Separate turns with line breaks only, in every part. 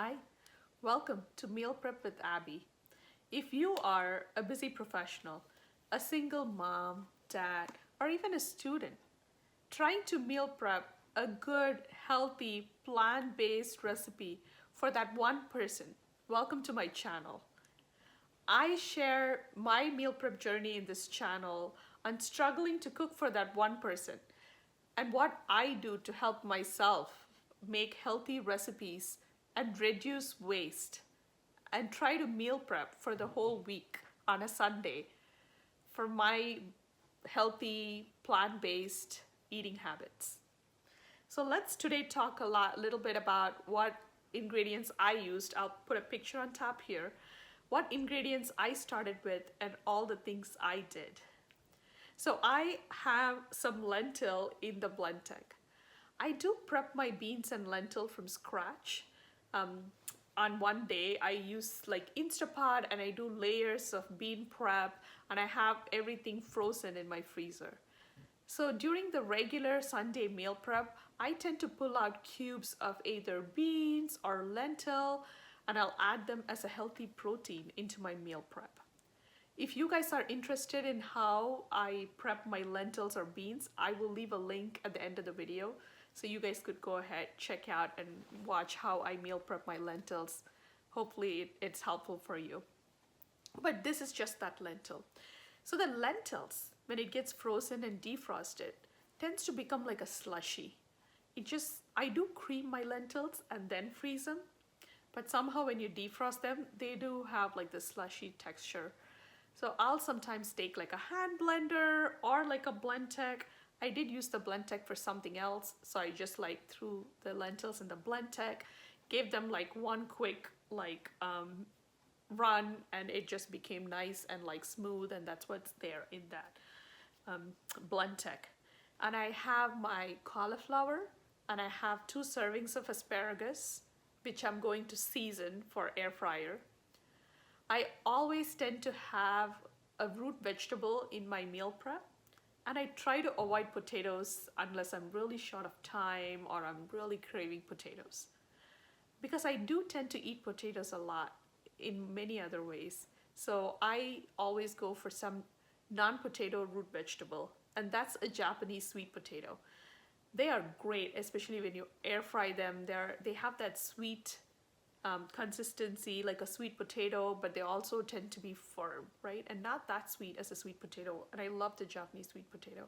Hi, welcome to Meal Prep with Abby. If you are a busy professional, a single mom, dad, or even a student trying to meal prep a good, healthy, plant-based recipe for that one person, welcome to my channel. I share my meal prep journey in this channel on struggling to cook for that one person and what I do to help myself make healthy recipes and reduce waste and try to meal prep for the whole week on a Sunday for my healthy plant-based eating habits. So let's today talk little bit about what ingredients I used. I'll put a picture on top here. What ingredients I started with and all the things I did. So I have some lentil in the blend tech. I do prep my beans and lentil from scratch. On one day I use like Instapot and I do layers of bean prep and I have everything frozen in my freezer. So during the regular Sunday meal prep, I tend to pull out cubes of either beans or lentil and I'll add them as a healthy protein into my meal prep. If you guys are interested in how I prep my lentils or beans, I will leave a link at the end of the video so you guys could go ahead, check out and watch how I meal prep my lentils. Hopefully it's helpful for you. But this is just that lentil. So the lentils, when it gets frozen and defrosted, tends to become like a slushy. I do cream my lentils and then freeze them, but somehow when you defrost them, they do have like the slushy texture. So I'll sometimes take like a hand blender or like a blend tech. I did use the blend tech for something else, so I just like threw the lentils in the blend tech, gave them like one quick run, and it just became nice and like smooth, and that's what's there in that blend tech. And I have my cauliflower, and I have 2 servings of asparagus, which I'm going to season for air fryer. I always tend to have a root vegetable in my meal prep, and I try to avoid potatoes unless I'm really short of time or I'm really craving potatoes. Because I do tend to eat potatoes a lot in many other ways. So I always go for some non-potato root vegetable, and that's a Japanese sweet potato. They are great, especially when you air fry them. They have that sweet consistency like a sweet potato, but they also tend to be firm, right? And not that sweet as a sweet potato. And I love the Japanese sweet potato.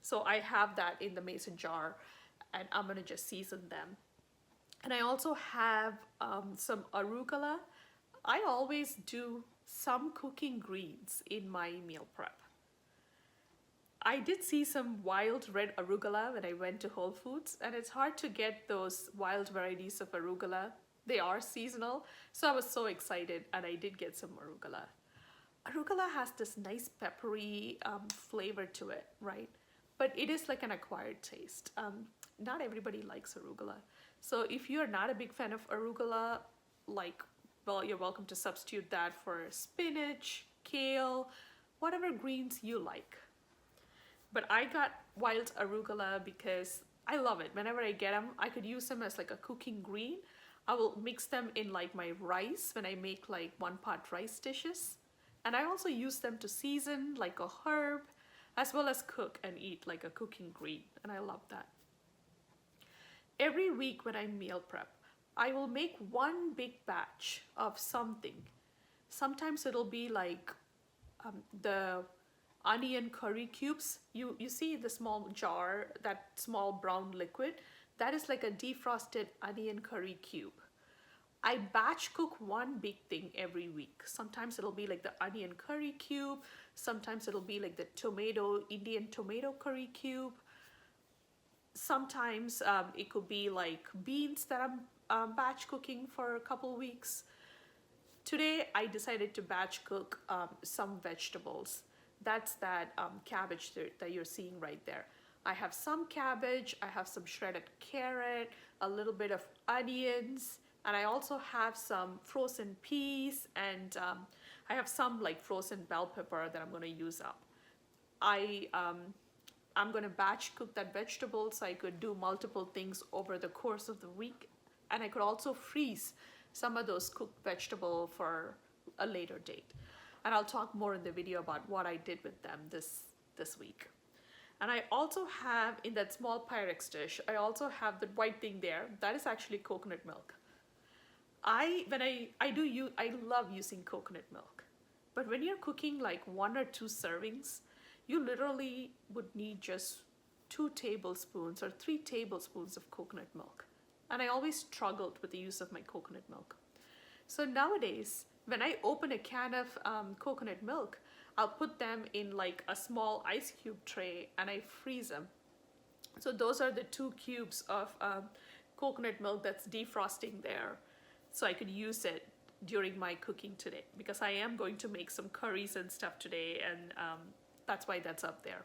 So I have that in the mason jar and I'm gonna just season them. And I also have some arugula. I always do some cooking greens in my meal prep. I did see some wild red arugula when I went to Whole Foods, and it's hard to get those wild varieties of arugula. They are seasonal, so I was so excited and I did get some arugula. Arugula has this nice peppery flavor to it, right? But it is like an acquired taste. Not everybody likes arugula. So if you're not a big fan of arugula, well, you're welcome to substitute that for spinach, kale, whatever greens you like. But I got wild arugula because I love it. Whenever I get them, I could use them as like a cooking green. I will mix them in like my rice when I make like one pot rice dishes. And I also use them to season like a herb as well as cook and eat like a cooking green. And I love that. Every week when I meal prep, I will make one big batch of something. Sometimes it'll be like the onion curry cubes. You see the small jar, that small brown liquid, that is like a defrosted onion curry cube. I batch cook one big thing every week. Sometimes it'll be like the onion curry cube. Sometimes it'll be like the Indian tomato curry cube. Sometimes it could be like beans that I'm batch cooking for a couple weeks. Today I decided to batch cook some vegetables. That's that cabbage that you're seeing right there. I have some cabbage, I have some shredded carrot, a little bit of onions, and I also have some frozen peas, and I have some like frozen bell pepper that I'm gonna use up. I'm gonna batch cook that vegetable so I could do multiple things over the course of the week, and I could also freeze some of those cooked vegetable for a later date. And I'll talk more in the video about what I did with them this week. And I also have, in that small Pyrex dish, I also have the white thing there. That is actually coconut milk. I love using coconut milk. But when you're cooking like 1 or 2 servings, you literally would need just 2 tablespoons or 3 tablespoons of coconut milk. And I always struggled with the use of my coconut milk. So nowadays, when I open a can of coconut milk, I'll put them in like a small ice cube tray and I freeze them. So those are the 2 cubes of coconut milk that's defrosting there. So I could use it during my cooking today, because I am going to make some curries and stuff today, and that's why that's up there.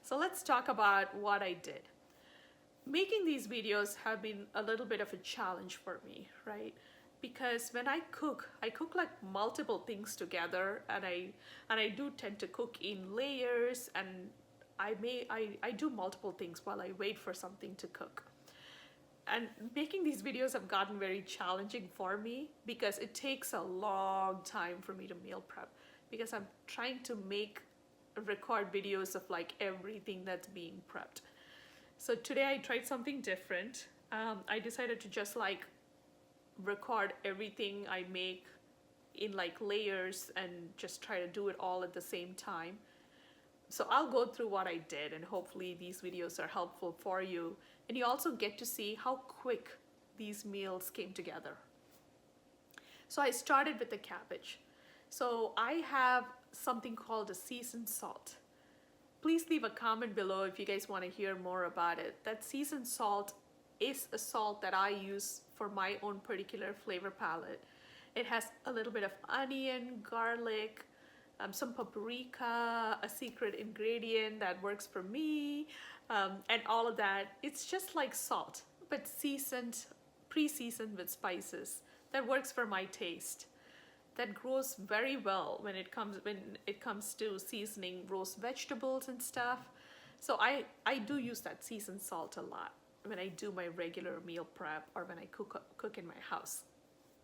So let's talk about what I did. Making these videos have been a little bit of a challenge for me, right? Because when I cook like multiple things together, and I do tend to cook in layers, and I do multiple things while I wait for something to cook. And making these videos have gotten very challenging for me because it takes a long time for me to meal prep, because I'm trying to record videos of like everything that's being prepped. So today I tried something different. I decided to just like record everything I make in like layers and just try to do it all at the same time. So I'll go through what I did, and hopefully these videos are helpful for you. And you also get to see how quick these meals came together. So I started with the cabbage. So I have something called a seasoned salt. Please leave a comment below if you guys want to hear more about it. That seasoned salt is a salt that I use for my own particular flavor palette. It has a little bit of onion, garlic, some paprika, a secret ingredient that works for me, and all of that. It's just like salt, but seasoned, pre-seasoned with spices. That works for my taste. That grows very well when it comes to seasoning roast vegetables and stuff. So I do use that seasoned salt a lot when I do my regular meal prep or when I cook in my house.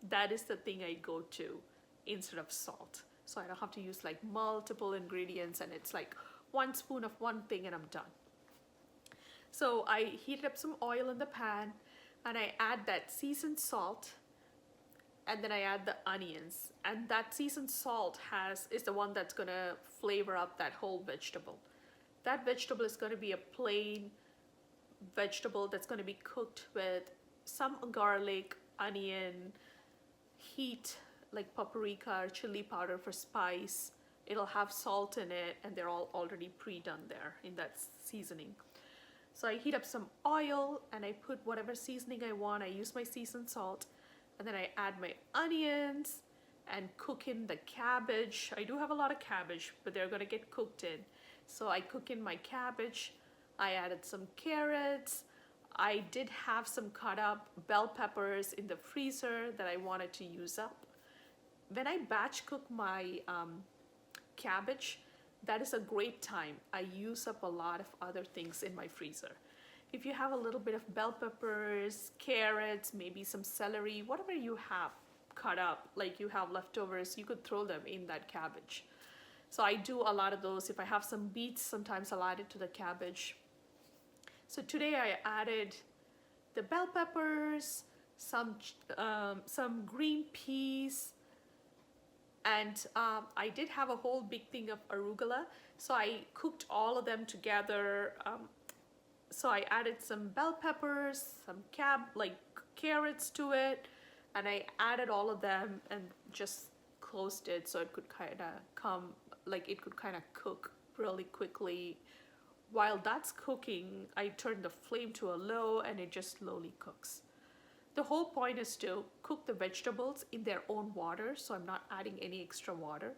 That is the thing I go to instead of salt. So I don't have to use like multiple ingredients, and it's like 1 spoon of one thing and I'm done. So I heated up some oil in the pan and I add that seasoned salt, and then I add the onions. And that seasoned salt is the one that's gonna flavor up that whole vegetable. That vegetable is gonna be a plain vegetable that's gonna be cooked with some garlic, onion, heat, like paprika or chili powder for spice. It'll have salt in it, and they're all already pre-done there in that seasoning. So I heat up some oil and I put whatever seasoning I want. I use my seasoned salt, and then I add my onions and cook in the cabbage. I do have a lot of cabbage, but they're gonna get cooked in. So I cook in my cabbage. I added some carrots. I did have some cut up bell peppers in the freezer that I wanted to use up. When I batch cook my cabbage, that is a great time. I use up a lot of other things in my freezer. If you have a little bit of bell peppers, carrots, maybe some celery, whatever you have cut up, like you have leftovers, you could throw them in that cabbage. So I do a lot of those. If I have some beets, sometimes I'll add it to the cabbage. So today I added the bell peppers, some green peas, and I did have a whole big thing of arugula. So I cooked all of them together. So I added some bell peppers, some carrots to it, and I added all of them and just closed it so it could kind of cook really quickly. While that's cooking, I turn the flame to a low and it just slowly cooks. The whole point is to cook the vegetables in their own water, so I'm not adding any extra water.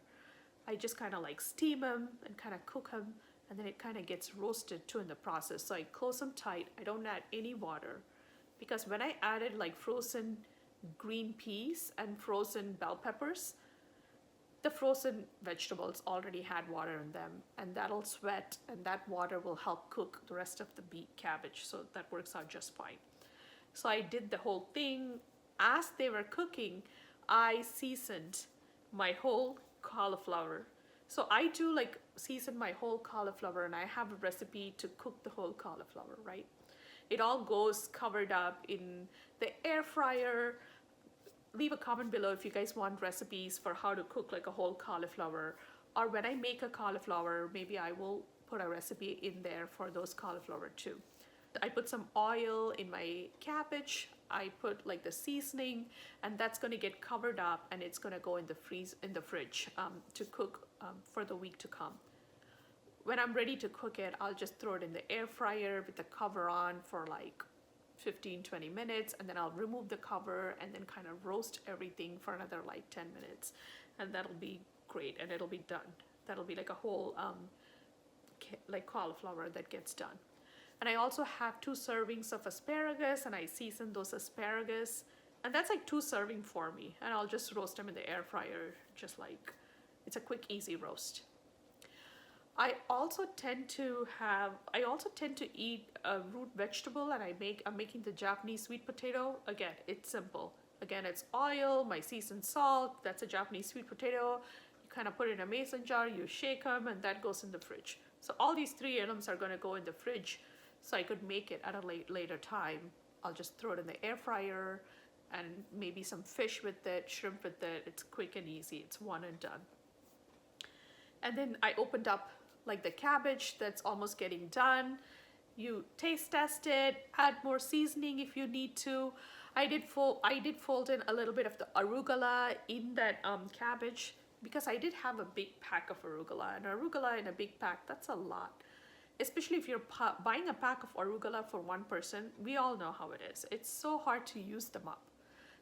I just kind of like steam them and kind of cook them, and then it kind of gets roasted too in the process. So I close them tight. I don't add any water, because when I added like frozen green peas and frozen bell peppers, the frozen vegetables already had water in them, and that'll sweat, and that water will help cook the rest of the cabbage. So that works out just fine. So I did the whole thing, as they were cooking, I seasoned my whole cauliflower. So I do like season my whole cauliflower, and I have a recipe to cook the whole cauliflower, right? It all goes covered up in the air fryer. Leave a comment below if you guys want recipes for how to cook like a whole cauliflower, or when I make a cauliflower, maybe I will put a recipe in there for those cauliflower too. I put some oil in my cabbage. I put like the seasoning, and that's going to get covered up, and it's going to go in the fridge to cook for the week to come. When I'm ready to cook it, I'll just throw it in the air fryer with the cover on for like 15-20 minutes, and then I'll remove the cover and then kind of roast everything for another like 10 minutes, and that'll be great, and it'll be done. That'll be like a whole like cauliflower that gets done. And I also have 2 servings of asparagus, and I season those asparagus, and that's like 2 servings for me, and I'll just roast them in the air fryer, just like it's a quick, easy roast. I also tend to eat a root vegetable, and I'm making the Japanese sweet potato. Again, it's simple. Again, it's oil, my seasoned salt, that's a Japanese sweet potato. You kind of put it in a mason jar, you shake them, and that goes in the fridge. So all these 3 items are going to go in the fridge, so I could make it at a later time. I'll just throw it in the air fryer, and maybe some fish with it, shrimp with it. It's quick and easy. It's one and done. And then I opened up like the cabbage that's almost getting done. You taste test it, add more seasoning if you need to. I did fold in a little bit of the arugula in that cabbage, because I did have a big pack of arugula, and arugula in a big pack, that's a lot. Especially if you're buying a pack of arugula for one person, we all know how it is. It's so hard to use them up.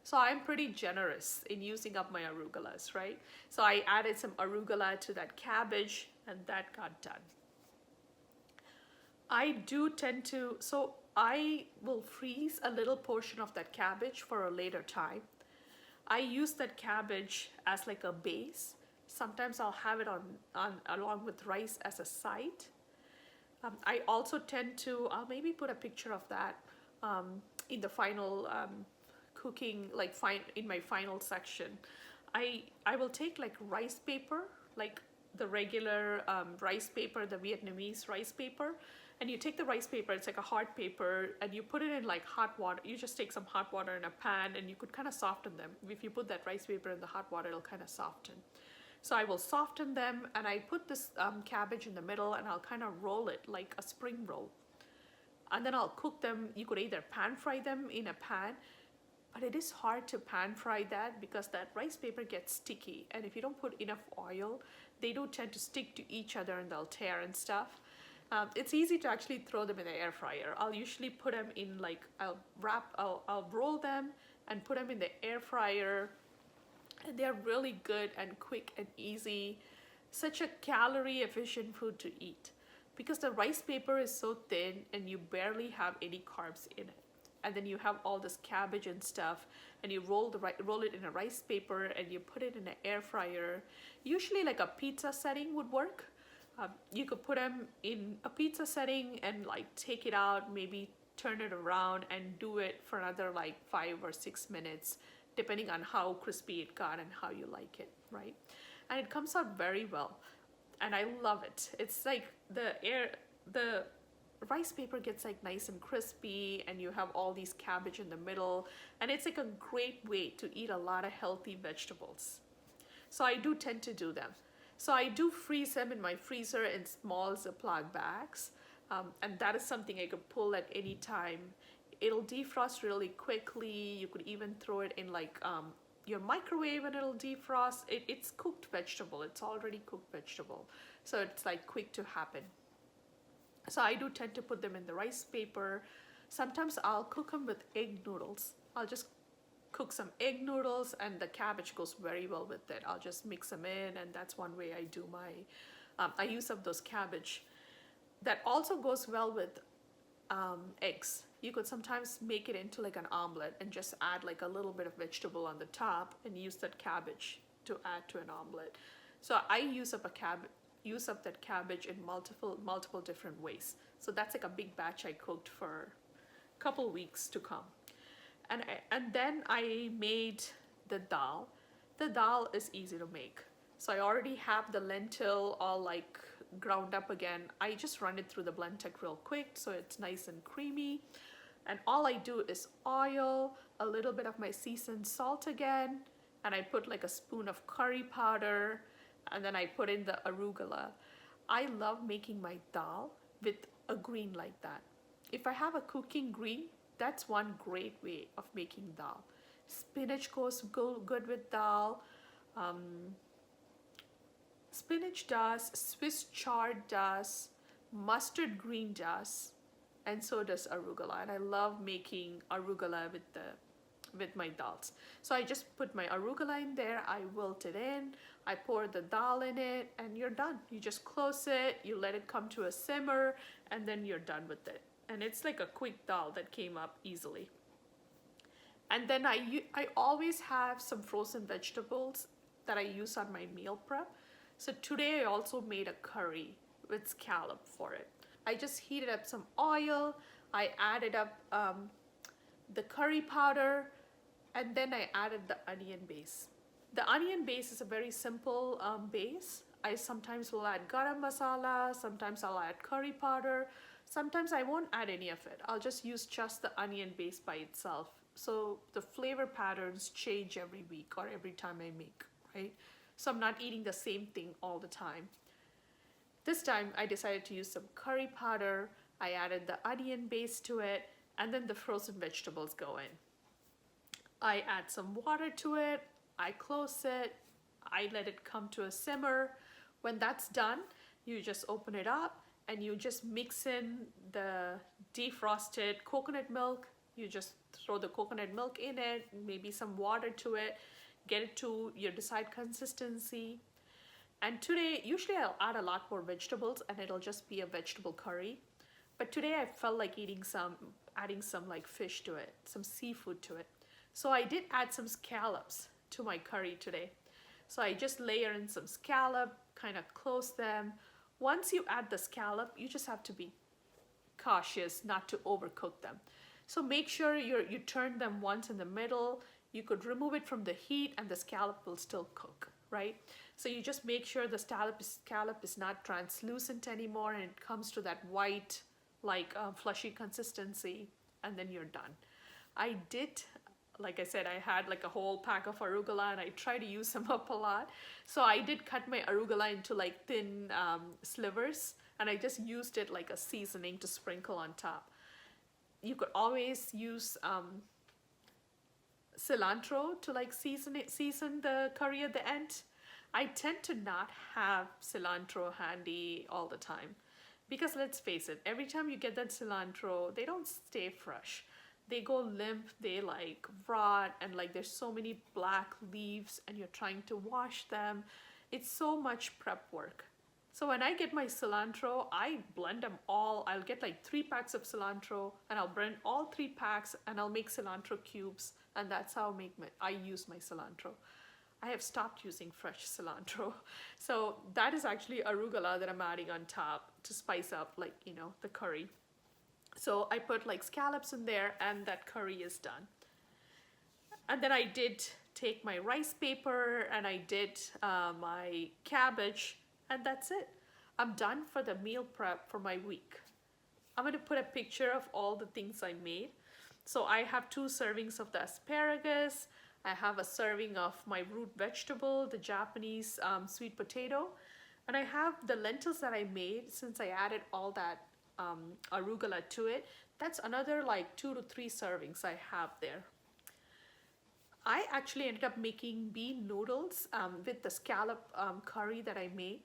So I'm pretty generous in using up my arugulas, right? So I added some arugula to that cabbage, and that got done. I will freeze a little portion of that cabbage for a later time. I use that cabbage as like a base. Sometimes I'll have it along with rice as a side. I also I'll maybe put a picture of that in the final cooking, like in my final section. I will take like rice paper, like the regular rice paper, the Vietnamese rice paper, and you take the rice paper, it's like a hard paper, and you put it in like hot water. You just take some hot water in a pan, and you could kind of soften them. If you put that rice paper in the hot water, it'll kind of soften. So I will soften them, and I put this cabbage in the middle, and I'll kind of roll it like a spring roll. And then I'll cook them. You could either pan fry them in a pan, but it is hard to pan fry that because that rice paper gets sticky. And if you don't put enough oil, they do tend to stick to each other, and they'll tear and stuff. It's easy to actually throw them in the air fryer. I'll usually put them in like, I'll roll them and put them in the air fryer. And they're really good and quick and easy. Such a calorie efficient food to eat, because the rice paper is so thin and you barely have any carbs in it. And then you have all this cabbage and stuff, and you roll it in a rice paper, and you put it in an air fryer. Usually like a pizza setting would work. You could put them in a pizza setting and like take it out, maybe turn it around and do it for another like 5 or 6 minutes, depending on how crispy it got and how you like it, right? And it comes out very well, and I love it. It's like the rice paper gets like nice and crispy, and you have all these cabbage in the middle, and it's like a great way to eat a lot of healthy vegetables. So I do tend to do them. So I do freeze them in my freezer in small Ziploc bags, and that is something I could pull at any time. It'll defrost really quickly. You could even throw it in like your microwave, and it'll defrost. It's cooked vegetable. It's already cooked vegetable. So it's like quick to happen. So I do tend to put them in the rice paper. Sometimes I'll cook them with egg noodles. I'll just cook some egg noodles, and the cabbage goes very well with it. I'll just mix them in, and that's one way I do I use up those cabbage. That also goes well with eggs. You could sometimes make it into like an omelet and just add like a little bit of vegetable on the top and use that cabbage to add to an omelet. So I use up that cabbage in multiple different ways. So that's like a big batch I cooked for a couple weeks to come. And then I made the dal. The dal is easy to make. So I already have the lentil all like ground up again. I just run it through the Blendtec real quick so it's nice and creamy. And all I do is oil, a little bit of my seasoned salt again, and I put like a spoon of curry powder, and then I put in the arugula. I love making my dal with a green like that. If I have a cooking green, that's one great way of making dal. Spinach goes good with dal. Spinach does, Swiss chard does, mustard green does, and so does arugula. And I love making arugula with my dals. So I just put my arugula in there, I wilt it in, I pour the dal in it, and you're done. You just close it, you let it come to a simmer, and then you're done with it. And it's like a quick dal that came up easily. And then I always have some frozen vegetables that I use on my meal prep. So today I also made a curry with scallop for it. I just heated up some oil, I added up the curry powder, and then I added the onion base. The onion base is a very simple base. I sometimes will add garam masala, sometimes I'll add curry powder, sometimes I won't add any of it. I'll just use just the onion base by itself. So the flavor patterns change every week or every time I make, right? So I'm not eating the same thing all the time. This time I decided to use some curry powder, I added the onion base to it, and then the frozen vegetables go in. I add some water to it, I close it, I let it come to a simmer. When that's done, you just open it up and you just mix in the defrosted coconut milk. You just throw the coconut milk in it, maybe some water to it, get it to your desired consistency. And today, usually I'll add a lot more vegetables and it'll just be a vegetable curry. But today I felt like adding some like fish to it, some seafood to it. So I did add some scallops to my curry today. So I just layer in some scallop, kind of close them. Once you add the scallop, you just have to be cautious not to overcook them. So make sure you turn them once in the middle. You could remove it from the heat and the scallop will still cook, right? So you just make sure the scallop is not translucent anymore and it comes to that white, like fleshy consistency, and then you're done. I did, like I said, I had like a whole pack of arugula and I try to use them up a lot. So I did cut my arugula into like thin slivers and I just used it like a seasoning to sprinkle on top. You could always use cilantro to like season the curry at the end. I tend to not have cilantro handy all the time because let's face it, every time you get that cilantro, they don't stay fresh. They go limp, they like rot, and like there's so many black leaves and you're trying to wash them. It's so much prep work. So when I get my cilantro, I blend them all. I'll get like 3 packs of cilantro and I'll blend all 3 packs and I'll make cilantro cubes, and that's how I use my cilantro. I have stopped using fresh cilantro. So that is actually arugula that I'm adding on top to spice up like, you know, the curry. So I put like scallops in there and that curry is done. And then I did take my rice paper and I did my cabbage, and that's it. I'm done for the meal prep for my week. I'm going to put a picture of all the things I made. So I have 2 servings of the asparagus. I have a serving of my root vegetable, the Japanese sweet potato. And I have the lentils that I made since I added all that arugula to it. That's another like 2 to 3 servings I have there. I actually ended up making bean noodles with the scallop curry that I made.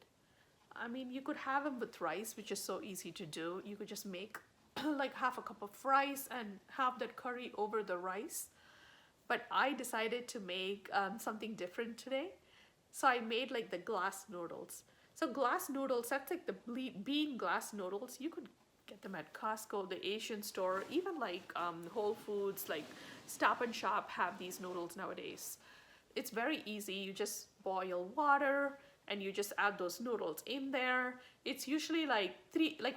I mean, you could have them with rice, which is so easy to do. You could just make like half a cup of rice and have that curry over the rice. But I decided to make something different today. So I made like the glass noodles. So glass noodles, that's like the bean glass noodles. You could get them at Costco, the Asian store, even like Whole Foods, like Stop and Shop have these noodles nowadays. It's very easy. You just boil water and you just add those noodles in there. It's usually like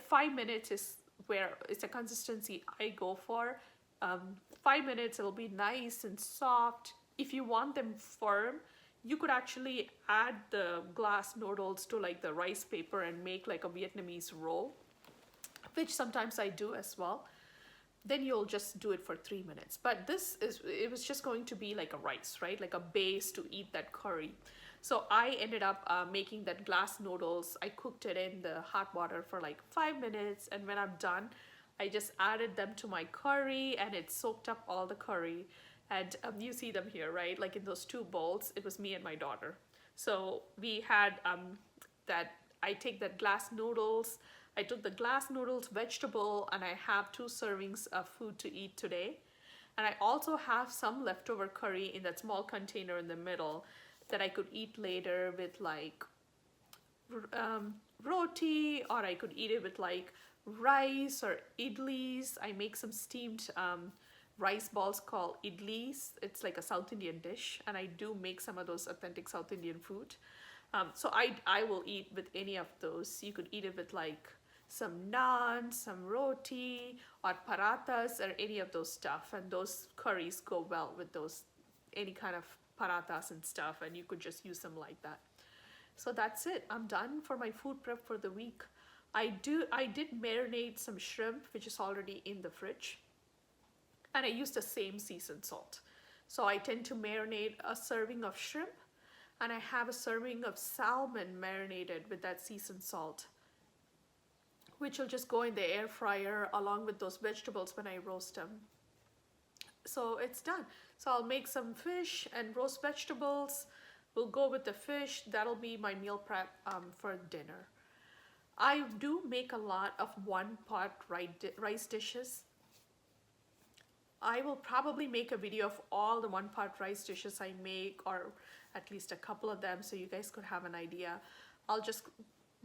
5 minutes is where it's a consistency I go for. 5 minutes, it'll be nice and soft. If you want them firm, you could actually add the glass noodles to like the rice paper and make like a Vietnamese roll, which sometimes I do as well. Then you'll just do it for 3 minutes. But it was just going to be like a rice, right? Like a base to eat that curry. So I ended up making that glass noodles. I cooked it in the hot water for like 5 minutes. And when I'm done, I just added them to my curry and it soaked up all the curry. And you see them here, right? Like in those two bowls, it was me and my daughter. So we had I take that glass noodles, I took the glass noodles vegetable, and I have 2 servings of food to eat today. And I also have some leftover curry in that small container in the middle that I could eat later with like roti, or I could eat it with like rice or idlis. I make some steamed rice balls called idlis. It's like a South Indian dish, and I do make some of those authentic South Indian food. So I will eat with any of those. You could eat it with like some naan, some roti, or parathas, or any of those stuff. And those curries go well with those, any kind of parathas and stuff, and you could just use them like that. So that's it. I'm done for my food prep for the week. I did marinate some shrimp, which is already in the fridge. And I used the same seasoned salt. So I tend to marinate a serving of shrimp, and I have a serving of salmon marinated with that seasoned salt, which will just go in the air fryer along with those vegetables when I roast them. So it's done. So I'll make some fish and roast vegetables. We'll go with the fish. That'll be my meal prep for dinner. I do make a lot of one-pot rice dishes. I will probably make a video of all the one-pot rice dishes I make, or at least a couple of them, so you guys could have an idea. I'll just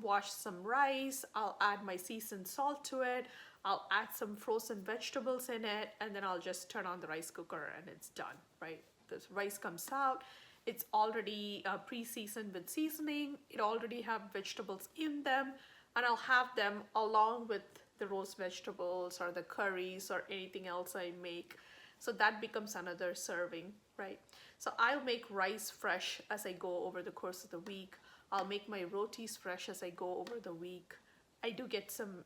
wash some rice, I'll add my seasoned salt to it, I'll add some frozen vegetables in it, and then I'll just turn on the rice cooker and it's done, right? This rice comes out, it's already pre-seasoned with seasoning, it already have vegetables in them, and I'll have them along with the roast vegetables or the curries or anything else I make. So that becomes another serving, right? So I'll make rice fresh as I go over the course of the week. I'll make my rotis fresh as I go over the week. I do get some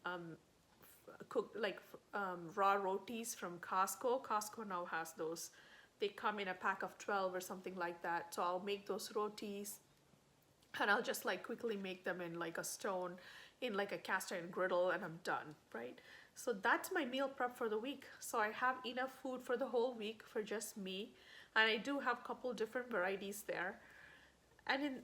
raw rotis from Costco. Costco now has those. They come in a pack of 12 or something like that. So I'll make those rotis, and I'll just like quickly make them in like a stone, in like a cast iron griddle, and I'm done, right? So that's my meal prep for the week. So I have enough food for the whole week for just me, and I do have a couple different varieties there. And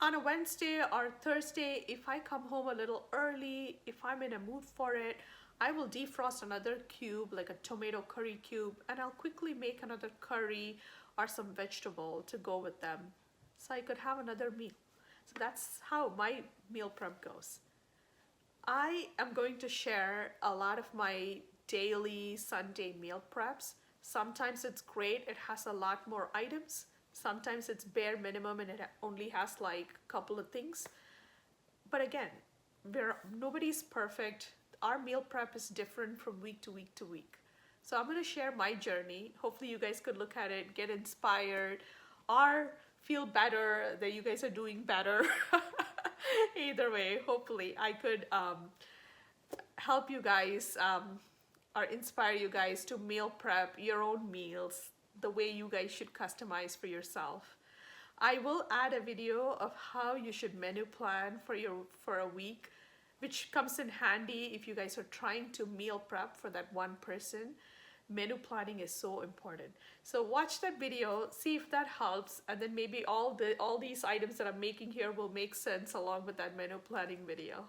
on a Wednesday or Thursday, if I come home a little early, if I'm in a mood for it, I will defrost another cube, like a tomato curry cube, and I'll quickly make another curry or some vegetable to go with them, so I could have another meal. So that's how my meal prep goes. I am going to share a lot of my daily Sunday meal preps. Sometimes it's great, it has a lot more items. Sometimes it's bare minimum and it only has like a couple of things. But again, nobody's perfect. Our meal prep is different from week to week to week. So I'm going to share my journey. Hopefully you guys could look at it, get inspired, or feel better that you guys are doing better. Either way, hopefully I could help you guys or inspire you guys to meal prep your own meals the way you guys should customize for yourself. I will add a video of how you should menu plan for a week, which comes in handy if you guys are trying to meal prep for that one person. Menu planning is so important. So watch that video, see if that helps, and then maybe all these items that I'm making here will make sense along with that menu planning video.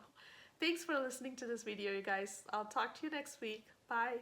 Thanks for listening to this video, you guys. I'll talk to you next week. Bye.